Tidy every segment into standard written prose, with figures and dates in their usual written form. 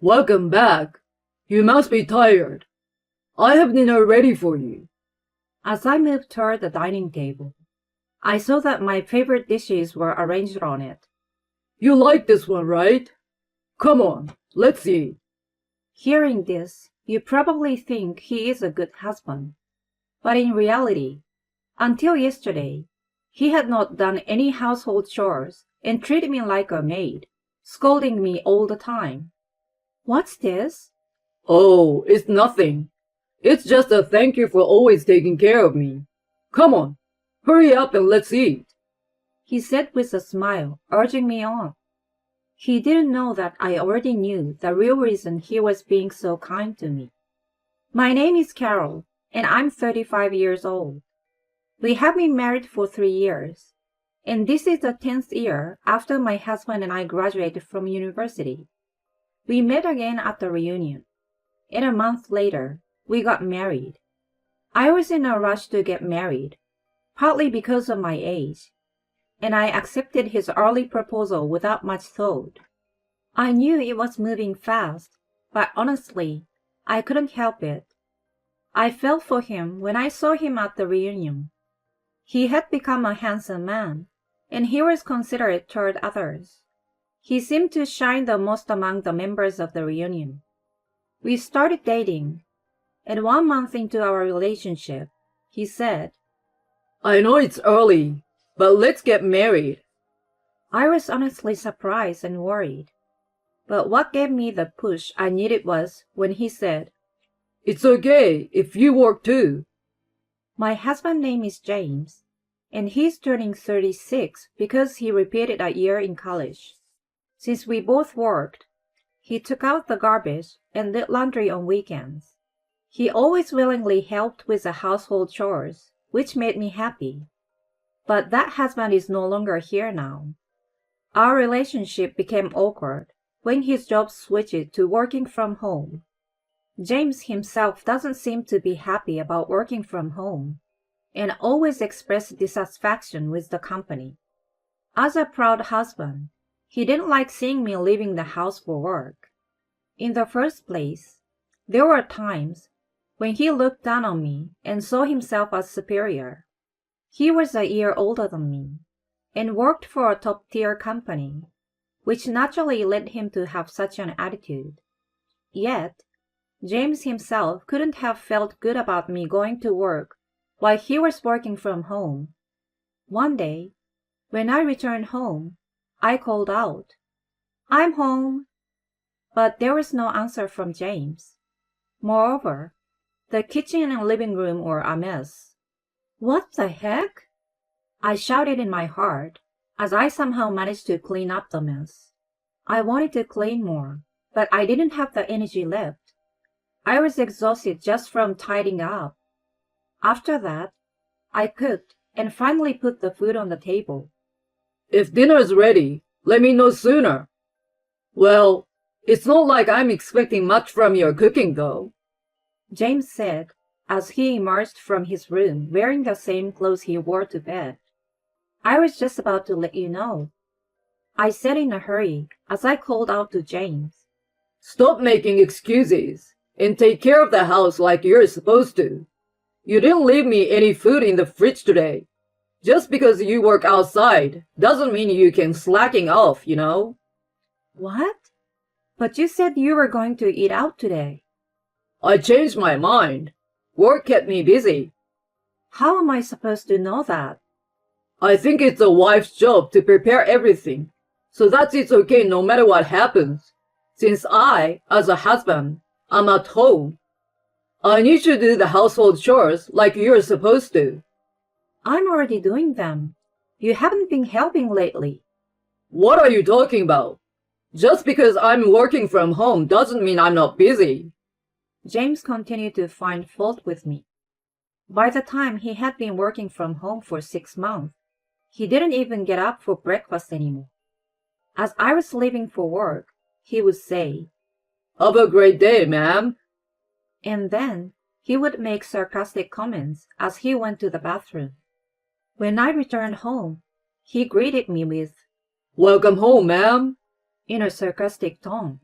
Welcome back. You must be tired. I have dinner ready for you. As I moved toward the dining table, I saw that my favorite dishes were arranged on it. You like this one, right? Come on, let's eat. Hearing this, you probably think he is a good husband. But in reality, until yesterday, he had not done any household chores and treated me like a maid, scolding me all the time. What's this? Oh, it's nothing. It's just a thank you for always taking care of me. Come on, hurry up and let's eat. He said with a smile, urging me on. He didn't know that I already knew the real reason he was being so kind to me. My name is Carol, and I'm 35 years old. We have been married for 3 years, and this is the 10th year after my husband and I graduated from university. We met again at the reunion, and a month later, we got married. I was in a rush to get married, partly because of my age, and I accepted his early proposal without much thought. I knew it was moving fast, but honestly, I couldn't help it. I fell for him when I saw him at the reunion. He had become a handsome man, and he was considerate toward others. He seemed to shine the most among the members of the reunion. We started dating, and 1 month into our relationship, he said, I know it's early, but let's get married. I was honestly surprised and worried. But what gave me the push I needed was when he said, It's okay if you work too. My husband's name is James, and he's turning 36 because he repeated a year in college. Since we both worked, he took out the garbage and did laundry on weekends. He always willingly helped with the household chores, which made me happy. But that husband is no longer here now. Our relationship became awkward when his job switched to working from home. James himself doesn't seem to be happy about working from home and always expressed dissatisfaction with the company. As a proud husband, he didn't like seeing me leaving the house for work. In the first place, there were times when he looked down on me and saw himself as superior. He was a year older than me and worked for a top-tier company, which naturally led him to have such an attitude. Yet, James himself couldn't have felt good about me going to work while he was working from home. One day, when I returned home, I called out, I'm home. But there was no answer from James. Moreover, the kitchen and living room were a mess. What the heck? I shouted in my heart as I somehow managed to clean up the mess. I wanted to clean more, but I didn't have the energy left. I was exhausted just from tidying up. After that, I cooked and finally put the food on the table. If dinner's ready, let me know sooner. Well, it's not like I'm expecting much from your cooking, though, James said as he emerged from his room wearing the same clothes he wore to bed. I was just about to let you know, I said in a hurry as I called out to James. Stop making excuses and take care of the house like you're supposed to. You didn't leave me any food in the fridge today. Just because you work outside doesn't mean you can slacking off, you know? What? But you said you were going to eat out today. I changed my mind. Work kept me busy. How am I supposed to know that? I think it's a wife's job to prepare everything, so that it's okay no matter what happens. Since I, as a husband, am at home, I need to do the household chores like you're supposed to. I'm already doing them. You haven't been helping lately. What are you talking about? Just because I'm working from home doesn't mean I'm not busy. James continued to find fault with me. By the time he had been working from home for 6 months, he didn't even get up for breakfast anymore. As I was leaving for work, he would say, Have a great day, ma'am. And then he would make sarcastic comments as he went to the bathroom. When I returned home, he greeted me with, Welcome home, ma'am, in a sarcastic tone.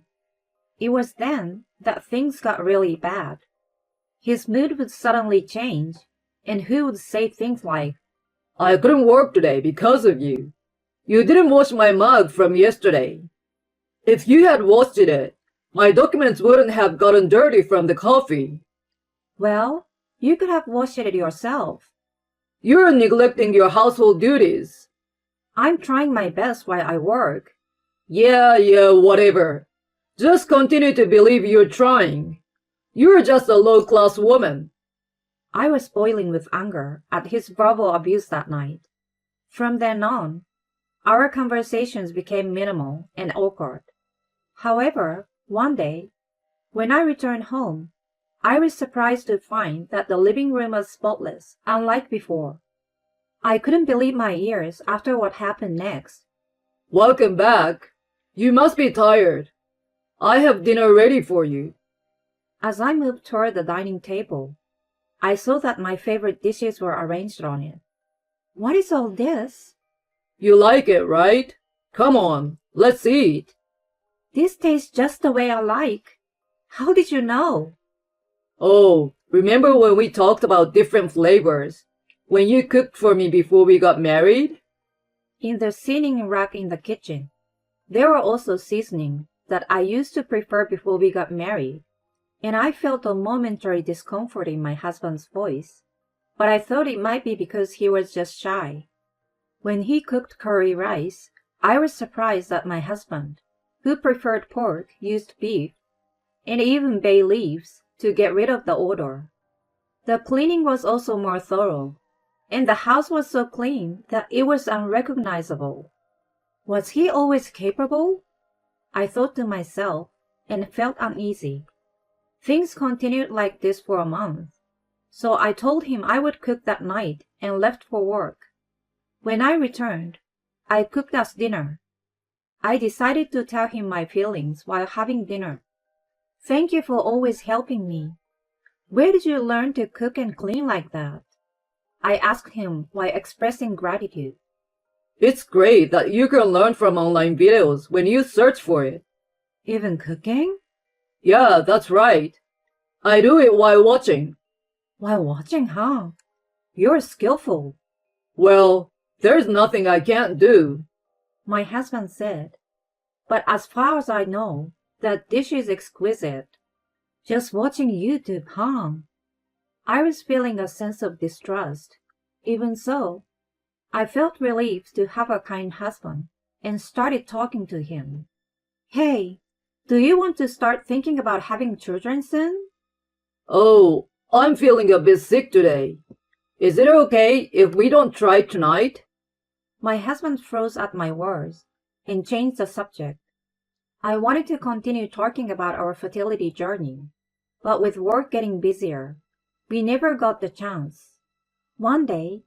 It was then that things got really bad. His mood would suddenly change, and he would say things like, I couldn't work today because of you. You didn't wash my mug from yesterday. If you had washed it, my documents wouldn't have gotten dirty from the coffee. well, you could have washed it yourself. You're neglecting your household duties. I'm trying my best while I work. Yeah, whatever. Just continue to believe you're trying. You're just a low-class woman. I was boiling with anger at his verbal abuse that night. From then on, our conversations became minimal and awkward. However, one day, when I returned home, I was surprised to find that the living room was spotless, unlike before. I couldn't believe my ears after what happened next. Welcome back. You must be tired. I have dinner ready for you. As I moved toward the dining table, I saw that my favorite dishes were arranged on it. What is all this? You like it, right? Come on, let's eat. This tastes just the way I like. How did you know? Oh, remember when we talked about different flavors? When you cooked for me before we got married? In the seasoning rack in the kitchen, there were also seasonings that I used to prefer before we got married, and I felt a momentary discomfort in my husband's voice, but I thought it might be because he was just shy. When he cooked curry rice, I was surprised that my husband, who preferred pork, used beef, and even bay leaves to get rid of the odor. The cleaning was also more thorough, and the house was so clean that it was unrecognizable. Was he always capable? I thought to myself and felt uneasy. Things continued like this for a month, so I told him I would cook that night and left for work. When I returned, I cooked us dinner. I decided to tell him my feelings while having dinner. Thank you for always helping me. Where did you learn to cook and clean like that? I asked him while expressing gratitude. It's great that you can learn from online videos when you search for it. Even cooking? Yeah, that's right. I do it while watching. While watching, huh? You're skillful, Well, there's nothing I can't do. my husband said. But as far as I know, that dish is exquisite. Just watching YouTube, huh? I was feeling a sense of distrust. Even so, I felt relieved to have a kind husband and started talking to him. Hey, do you want to start thinking about having children soon? Oh, I'm feeling a bit sick today. Is it okay if we don't try tonight? My husband froze at my words and changed the subject. I wanted to continue talking about our fertility journey, but with work getting busier, we never got the chance. One day,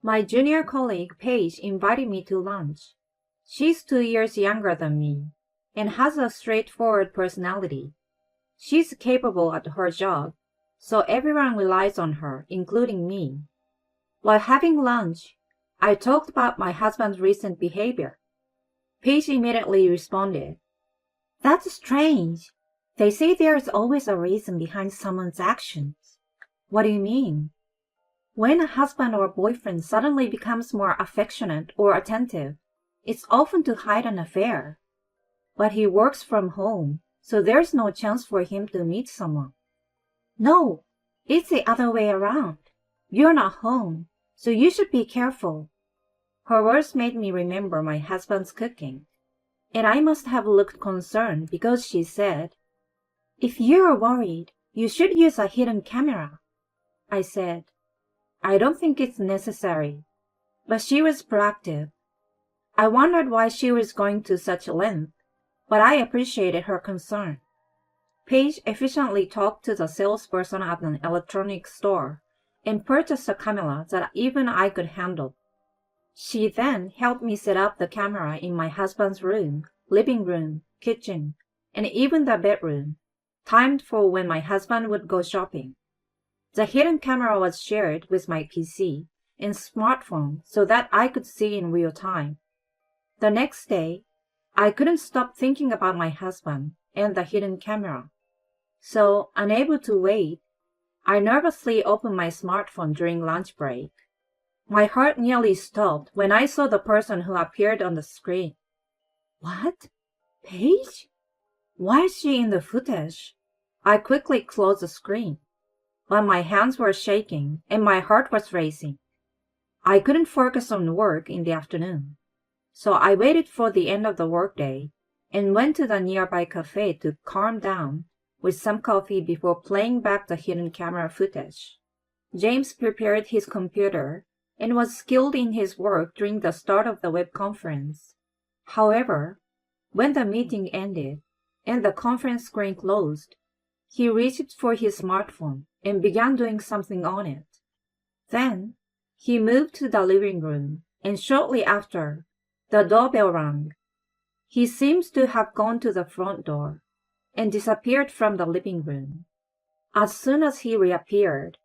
my junior colleague Paige invited me to lunch. She's 2 years younger than me and has a straightforward personality. She's capable at her job, so everyone relies on her, including me. While having lunch, I talked about my husband's recent behavior. Paige immediately responded, "That's strange. They say there is always a reason behind someone's actions." What do you mean? When a husband or boyfriend suddenly becomes more affectionate or attentive, it's often to hide an affair. But he works from home, so there's no chance for him to meet someone. No, it's the other way around. You're not home, so you should be careful. Her words made me remember my husband's cooking, and I must have looked concerned because she said, "If you're worried, you should use a hidden camera." I said, "I don't think it's necessary." But she was proactive. I wondered why she was going to such length, but I appreciated her concern. Paige efficiently talked to the salesperson at an electronics store and purchased a camera that even I could handle. She then helped me set up the camera in my husband's room, living room, kitchen, and even the bedroom, timed for when my husband would go shopping. The hidden camera was shared with my PC and smartphone so that I could see in real time. The next day, I couldn't stop thinking about my husband and the hidden camera. So, unable to wait, I nervously opened my smartphone during lunch break. My heart nearly stopped when I saw the person who appeared on the screen. What? Paige? Why is she in the footage? I quickly closed the screen, but my hands were shaking and my heart was racing. I couldn't focus on work in the afternoon, so I waited for the end of the workday and went to the nearby cafe to calm down with some coffee before playing back the hidden camera footage. James prepared his computer and was skilled in his work during the start of the web conference. However, when the meeting ended and the conference screen closed, he reached for his smartphone and began doing something on it. Then, he moved to the living room, and shortly after, the doorbell rang. He seems to have gone to the front door and disappeared from the living room. As soon as he reappeared,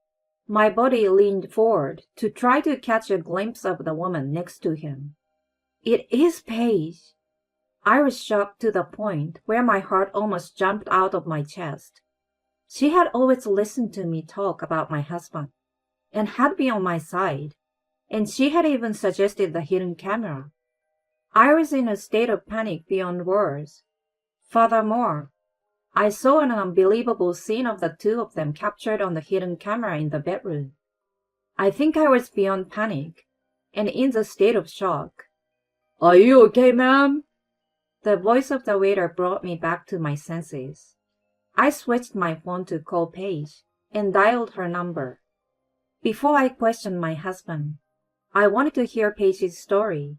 my body leaned forward to try to catch a glimpse of the woman next to him. It is Paige. I was shocked to the point where my heart almost jumped out of my chest. She had always listened to me talk about my husband and had been on my side, and she had even suggested the hidden camera. I was in a state of panic beyond words. Furthermore, I saw an unbelievable scene of the two of them captured on the hidden camera in the bedroom. I think I was beyond panic and in the state of shock. Are you okay, ma'am? The voice of the waiter brought me back to my senses. I switched my phone to call Paige and dialed her number. Before I questioned my husband, I wanted to hear Paige's story.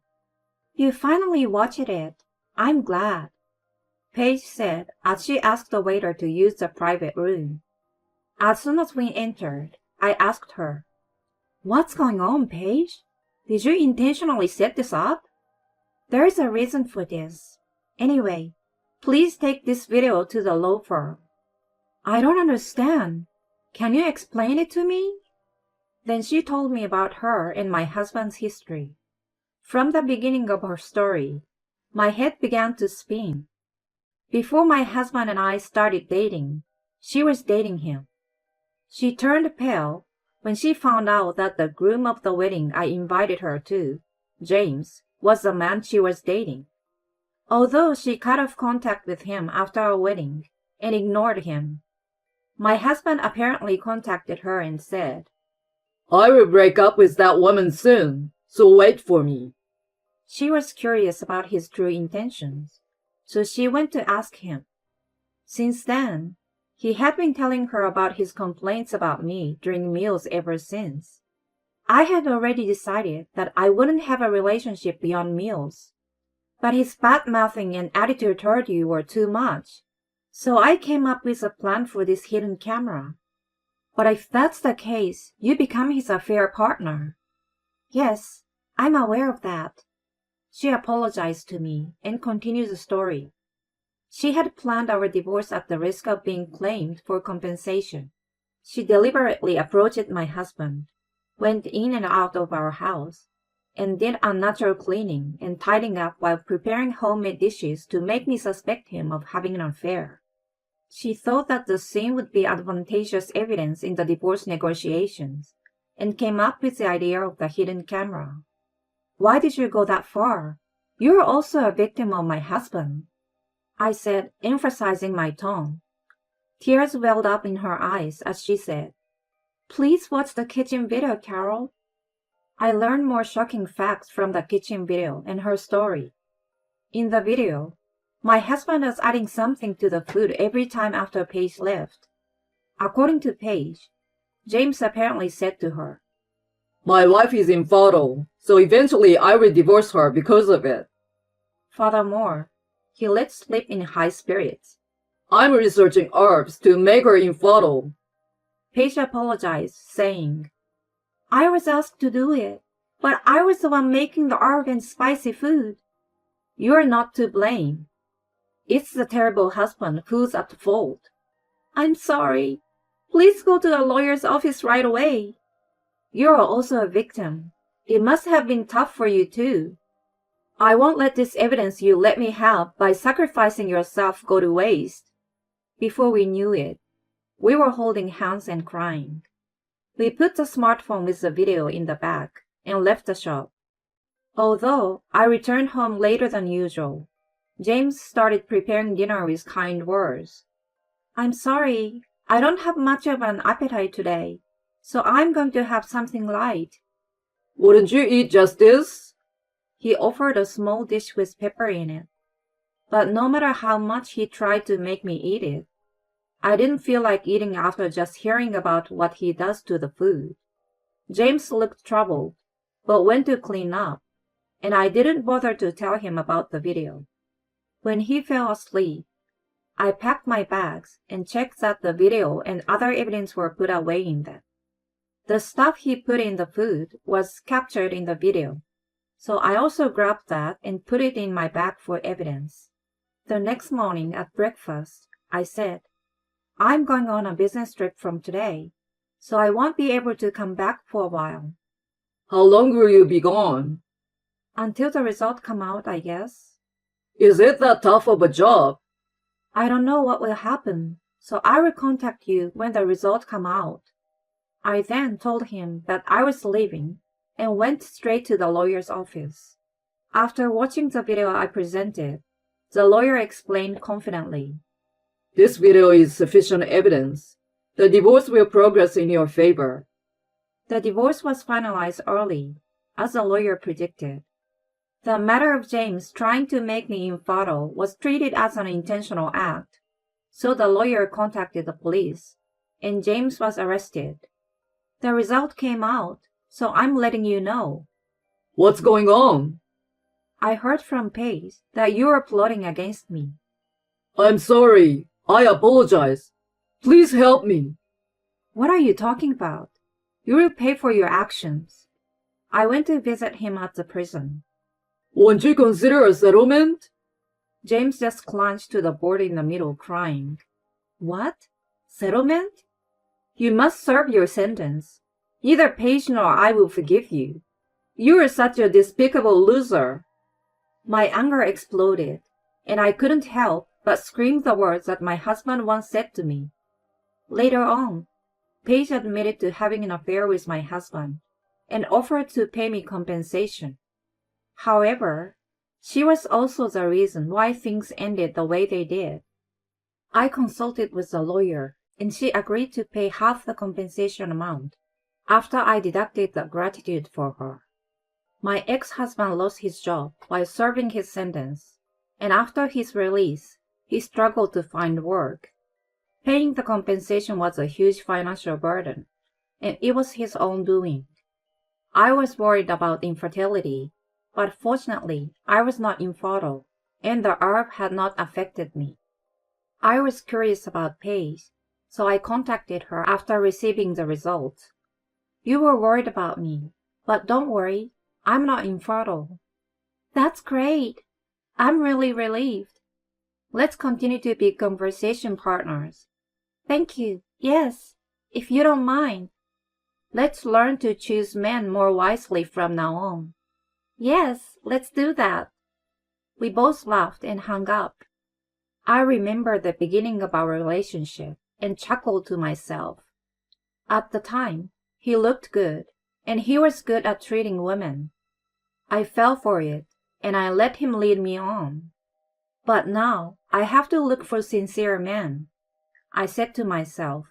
You finally watched it. I'm glad, Paige said as she asked the waiter to use the private room. As soon as we entered, I asked her, What's going on, Paige? Did you intentionally set this up? There is a reason for this. Anyway, please take this video to the law firm. I don't understand. Can you explain it to me? Then she told me about her and my husband's history. From the beginning of her story, my head began to spin. Before my husband and I started dating, she was dating him. She turned pale when she found out that the groom of the wedding I invited her to, James, was the man she was dating. Although she cut off contact with him after our wedding and ignored him, my husband apparently contacted her and said, I will break up with that woman soon, so wait for me. She was curious about his true intentions, so she went to ask him. Since then, he had been telling her about his complaints about me during meals ever since. I had already decided that I wouldn't have a relationship beyond meals, but his bad-mouthing and attitude toward you were too much, so I came up with a plan for this hidden camera. But if that's the case, you become his affair partner. Yes, I'm aware of that. She apologized to me and continued the story. She had planned our divorce at the risk of being claimed for compensation. She deliberately approached my husband, went in and out of our house, and did unnatural cleaning and tidying up while preparing homemade dishes to make me suspect him of having an affair. She thought that the scene would be advantageous evidence in the divorce negotiations, and came up with the idea of the hidden camera. Why did you go that far? You're also a victim of my husband, I said, emphasizing my tone. Tears welled up in her eyes as she said, Please watch the kitchen video, Carol. I learned more shocking facts from the kitchen video and her story. In the video, my husband was adding something to the food every time after Paige left. According to Paige, James apparently said to her, My wife is infertile, so eventually I will divorce her because of it. Furthermore, he let slip in high spirits. I'm researching herbs to make her infertile. Paige apologized, saying, I was asked to do it, but I was the one making the herb and spicy food. You're not to blame. It's the terrible husband who's at fault. I'm sorry. Please go to the lawyer's office right away. You're also a victim. It must have been tough for you too. I won't let this evidence you let me have by sacrificing yourself go to waste. Before we knew it, we were holding hands and crying. We put the smartphone with the video in the bag and left the shop. Although I returned home later than usual, James started preparing dinner with kind words. I'm sorry, I don't have much of an appetite today, so I'm going to have something light. Wouldn't you eat just this? He offered a small dish with pepper in it. But no matter how much he tried to make me eat it, I didn't feel like eating after just hearing about what he does to the food. James looked troubled, but went to clean up, and I didn't bother to tell him about the video. When he fell asleep, I packed my bags and checked that the video and other evidence were put away in them. The stuff he put in the food was captured in the video, so I also grabbed that and put it in my bag for evidence. The next morning at breakfast, I said, I'm going on a business trip from today, so I won't be able to come back for a while. How long will you be gone? Until the result come out, I guess. Is it that tough of a job? I don't know what will happen, so I will contact you when the result come out. I then told him that I was leaving and went straight to the lawyer's office. After watching the video I presented, the lawyer explained confidently. This video is sufficient evidence. The divorce will progress in your favor. The divorce was finalized early, as the lawyer predicted. The matter of James trying to make me infertile was treated as an intentional act, so the lawyer contacted the police, and James was arrested. The result came out, so I'm letting you know. What's going on? I heard from Paige that you are plotting against me. I'm sorry. I apologize. Please help me. What are you talking about? You will pay for your actions. I went to visit him at the prison. Won't you consider a settlement? James just clutched to the board in the middle, crying. What? Settlement? You must serve your sentence. Neither Paige nor I will forgive you. You are such a despicable loser. My anger exploded, and I couldn't help but scream the words that my husband once said to me. Later on, Paige admitted to having an affair with my husband and offered to pay me compensation. However, she was also the reason why things ended the way they did. I consulted with the lawyer, and she agreed to pay half the compensation amount after I deducted the gratitude for her. My ex-husband lost his job while serving his sentence, and after his release, he struggled to find work. Paying the compensation was a huge financial burden, and it was his own doing. I was worried about infertility, but fortunately, I was not infertile, and the herb had not affected me. I was curious about Paige, so I contacted her after receiving the results. You were worried about me, but don't worry, I'm not infertile. That's great. I'm really relieved. Let's continue to be conversation partners. Thank you. Yes, if you don't mind. Let's learn to choose men more wisely from now on. Yes, let's do that. We both laughed and hung up. I remember the beginning of our relationship and chuckled to myself. At the time, he looked good, and he was good at treating women. I fell for it, and I let him lead me on. But now, I have to look for sincere men, I said to myself,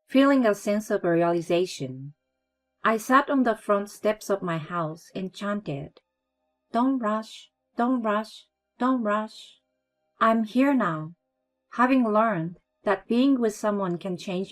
feeling a sense of realization. I sat on the front steps of my house and chanted, Don't rush, don't rush, don't rush. I'm here now, having learned that being with someone can change your